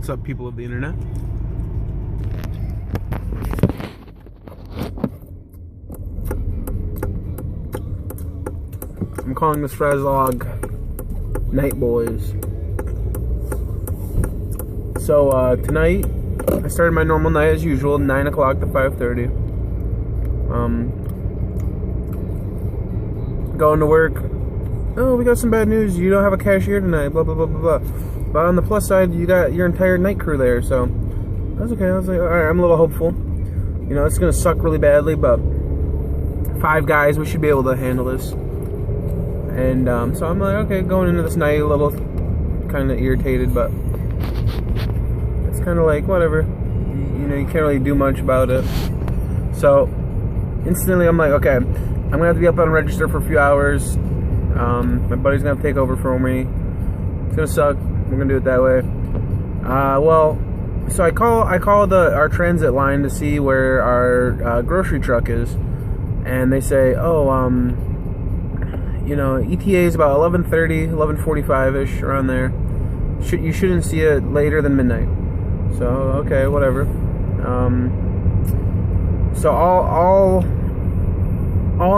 What's up, people of the internet? I'm calling this Frazzlog Night Boys. So tonight I started my normal night as usual, 9 o'clock to 5:30. Going to work. Oh, we got some bad news. You don't have a cashier tonight. Blah blah blah blah blah. But on the plus side, you got your entire night crew there, so that's okay. I was like, all right, I'm a little hopeful. You know, it's gonna suck really badly, but 5 guys, we should be able to handle this. And so I'm like, okay, going into this night a little kind of irritated, but it's kind of like whatever. You know, you can't really do much about it. So instantly, I'm like, okay, I'm gonna have to be up on register for a few hours. My buddy's gonna have to take over for me. It's gonna suck. We're gonna do it that way. Well, so I call our transit line to see where our grocery truck is, and they say, oh, you know, ETA is about 11:30, 11:45 ish, around there. You shouldn't see it later than midnight. So okay, whatever. So all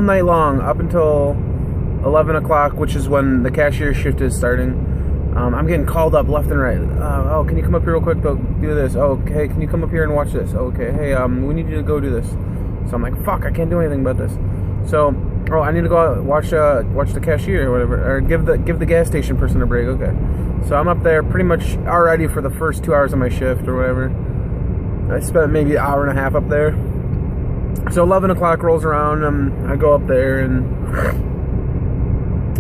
night long up until 11 o'clock, which is when the cashier shift is starting. I'm getting called up left and right. Oh, can you come up here real quick? Do this. Oh, okay, can you come up here and watch this? Okay, hey, we need you to go do this. So I'm like, fuck, I can't do anything about this. So, oh, I need to go out watch the cashier or whatever, or give the gas station person a break. Okay. So I'm up there pretty much already for the first 2 hours of my shift or whatever. I spent maybe an hour and a half up there. So 11 o'clock rolls around, I go up there and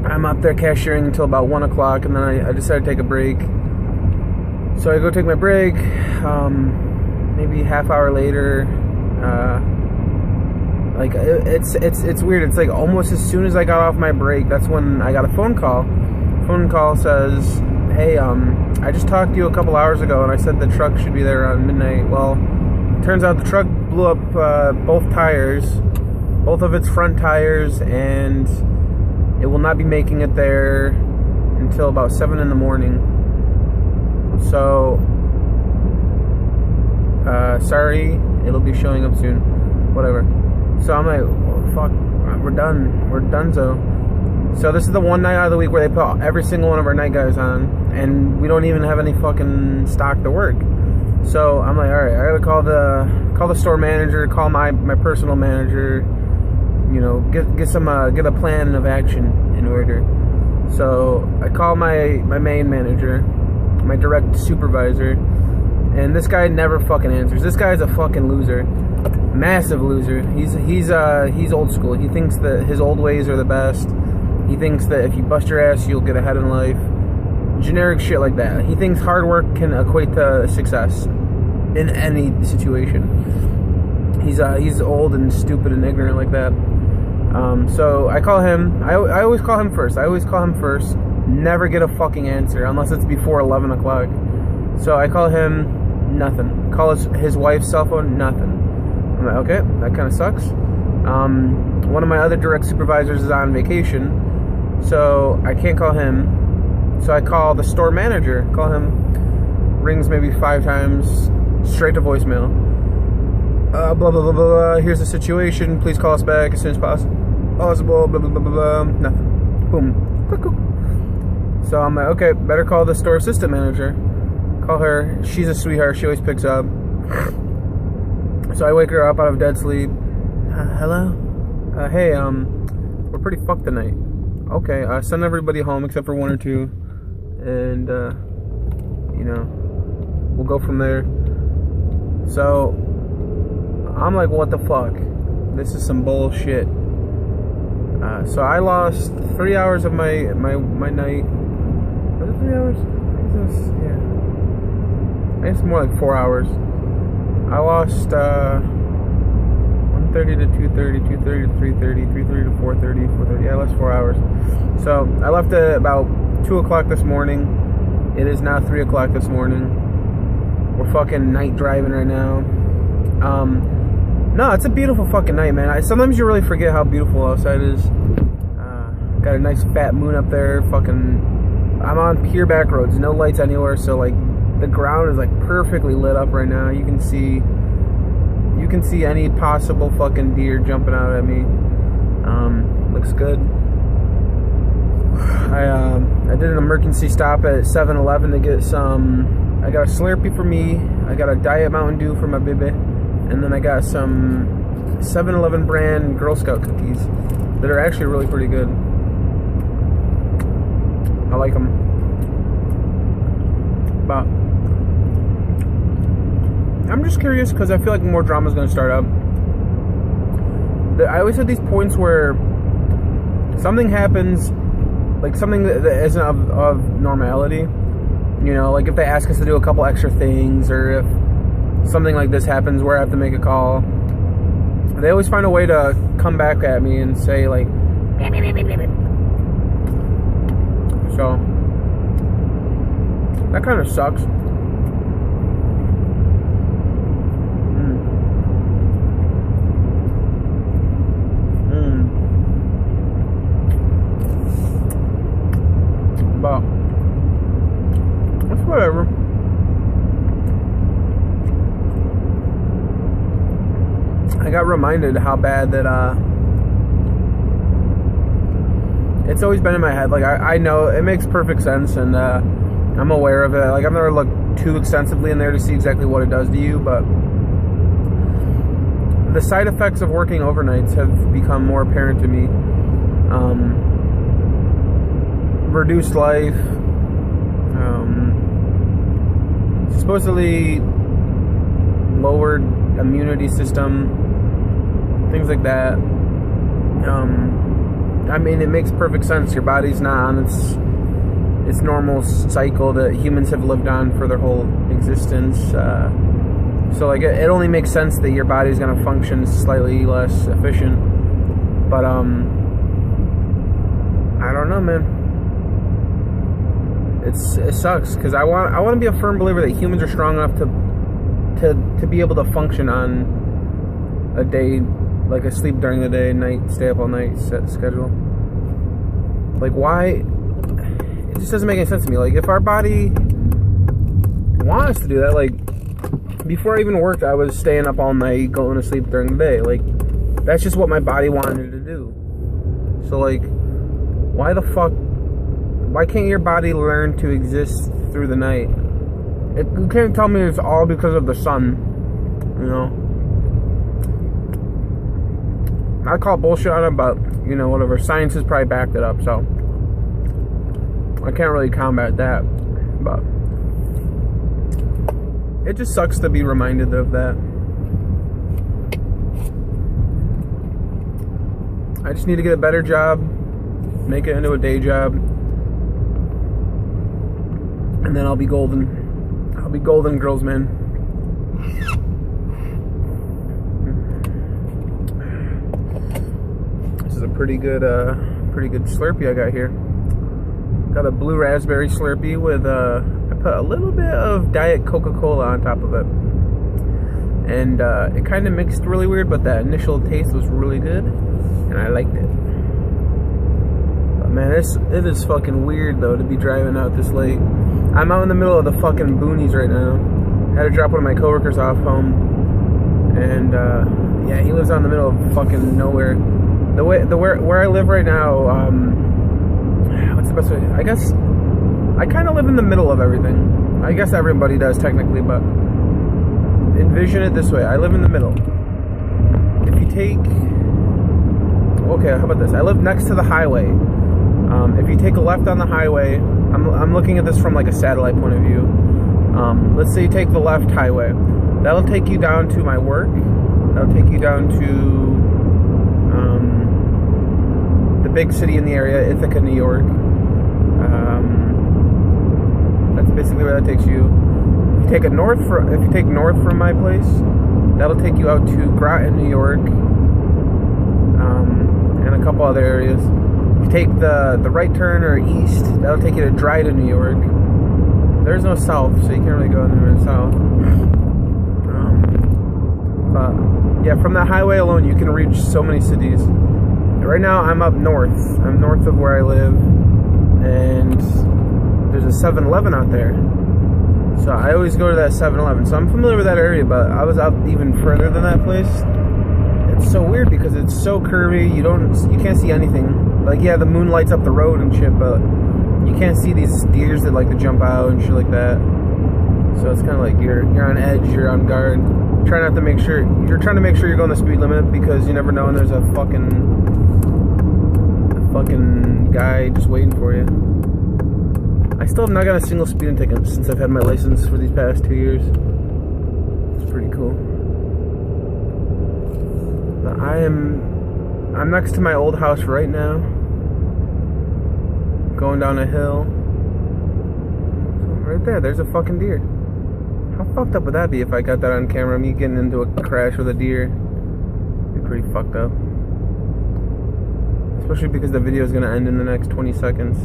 I'm up there cashiering until about 1 o'clock, and then I decided to take a break. So I go take my break. Maybe half hour later, like it's weird. It's like almost as soon as I got off my break, that's when I got a phone call. Phone call says, "Hey, I just talked to you a couple hours ago, and I said the truck should be there around midnight." Well, turns out the truck blew up both tires, both of its front tires, and it will not be making it there until about 7 in the morning. So, sorry, it'll be showing up soon. Whatever. So I'm like, well, fuck, we're done. We're donezo. So this is the one night out of the week where they put every single one of our night guys on, and we don't even have any fucking stock to work. So I'm like, all right, I gotta call the store manager, call my personal manager. You know, get a plan of action in order. So I call my main manager, my direct supervisor, and this guy never fucking answers. This guy's a fucking loser, massive loser. He's old school. He thinks that his old ways are the best. He thinks that if you bust your ass, you'll get ahead in life. Generic shit like that. He thinks hard work can equate to success in any situation. He's old and stupid and ignorant like that. So I call him. I always call him first. Never get a fucking answer unless it's before 11 o'clock. So I call him, nothing. Call his wife's cell phone, nothing. I'm like, okay, that kind of sucks. One of my other direct supervisors is on vacation, so I can't call him. So I call the store manager. Call him. Rings maybe 5 times, straight to voicemail. Blah blah blah blah. Here's the situation. Please call us back as soon as possible. Blah blah blah blah blah. Nothing. Boom. So I'm like, okay, better call the store assistant manager. Call her. She's a sweetheart. She always picks up. So I wake her up out of dead sleep. Hello. Hey, we're pretty fucked tonight. Okay. Send everybody home except for 1 or 2, and you know, we'll go from there. So I'm like, what the fuck? This is some bullshit. So I lost 3 hours of my night. Was it 3 hours? Yeah. I guess more like 4 hours. I lost 1:30 to 2:30, 2:30 to 3:30, 3:30 to 4:30, 4:30. Yeah, I lost 4 hours. So I left at about 2 o'clock this morning. It is now 3 o'clock this morning. We're fucking night driving right now. No, it's a beautiful fucking night, man. Sometimes you really forget how beautiful outside is. Got a nice fat moon up there. Fucking, I'm on pure back roads, no lights anywhere. So like, The ground is like perfectly lit up right now. You can see any possible fucking deer jumping out at me. Looks good. I did an emergency stop at 7-Eleven to get some. I got a Slurpee for me. I got a Diet Mountain Dew for my baby, and then I got some 7-Eleven brand Girl Scout cookies that are actually really pretty good. I like them. But I'm just curious because I feel like more drama is going to start up. I always have these points where something happens, like something that isn't of normality. You know, like if they ask us to do a couple extra things, or if something like this happens where I have to make a call, they always find a way to come back at me and say like, so that kind of sucks. But that's whatever. I got reminded how bad that it's always been in my head. Like I know it makes perfect sense, and I'm aware of it. Like I've never looked too extensively in there to see exactly what it does to you, but the side effects of working overnights have become more apparent to me. Reduced life, supposedly lowered immunity system, things like that. I mean, it makes perfect sense. Your body's not on its normal cycle that humans have lived on for their whole existence. So like it only makes sense that your body's gonna function slightly less efficient. But I don't know, man. It sucks because I want to be a firm believer that humans are strong enough to be able to function on a day, like a sleep during the day, night, stay up all night set schedule. Like why? It just doesn't make any sense to me. Like if our body wants us to do that, like before I even worked, I was staying up all night, going to sleep during the day. Like that's just what my body wanted to do. So like, why the fuck? Why can't your body learn to exist through the night? You can't tell me it's all because of the sun, you know? I call bullshit on it, but, you know, whatever. Science has probably backed it up, so I can't really combat that, but it just sucks to be reminded of that. I just need to get a better job, make it into a day job, and then I'll be golden. I'll be golden, girls, man. This is a pretty good Slurpee I got here. Got a blue raspberry Slurpee with I put a little bit of Diet Coca-Cola on top of it, and it kind of mixed really weird, but that initial taste was really good, and I liked it. But man, it is fucking weird though to be driving out this late. I'm out in the middle of the fucking boonies right now. Had to drop one of my coworkers off home, and yeah, he lives out in the middle of fucking nowhere. Where I live right now, what's the best way? I guess I kind of live in the middle of everything. I guess everybody does technically, but envision it this way: I live in the middle. If you take, okay, how about this? I live next to the highway. If you take a left on the highway, I'm looking at this from like a satellite point of view. Let's say you take the left highway. That'll take you down to my work. That'll take you down to the big city in the area, Ithaca, New York. That's basically where that takes you. If you take north from my place, that'll take you out to Groton, New York, and a couple other areas. If you take the right turn or east, that'll take you to Dryden, New York. There's no south, so you can't really go anywhere south. But yeah, from that highway alone, you can reach so many cities. Right now, I'm up north. I'm north of where I live, and there's a 7-Eleven out there. So I always go to that 7-Eleven. So I'm familiar with that area, but I was out even further than that place. It's so weird because it's so curvy. You can't see anything. Like, yeah, the moon lights up the road and shit, but you can't see these deers that like to jump out and shit like that. So it's kind of like you're on edge, you're on guard. Try not to make sure you're trying to make sure you're going the speed limit because you never know when there's a fucking guy just waiting for you. I still have not got a single speeding ticket since I've had my license for these past 2 years. It's pretty cool. But I'm next to my old house right now. Going down a hill. Right there's a fucking deer. How fucked up would that be if I got that on camera? Me getting into a crash with a deer. It'd be pretty fucked up. Especially because the video is going to end in the next 20 seconds.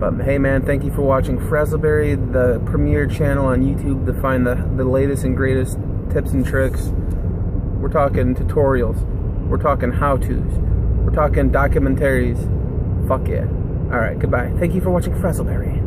But hey man, thank you for watching Frazzleberry, the premier channel on YouTube to find the latest and greatest tips and tricks. We're talking tutorials. We're talking how-tos. We're talking documentaries. Fuck yeah. Alright, goodbye. Thank you for watching Frazzleberry.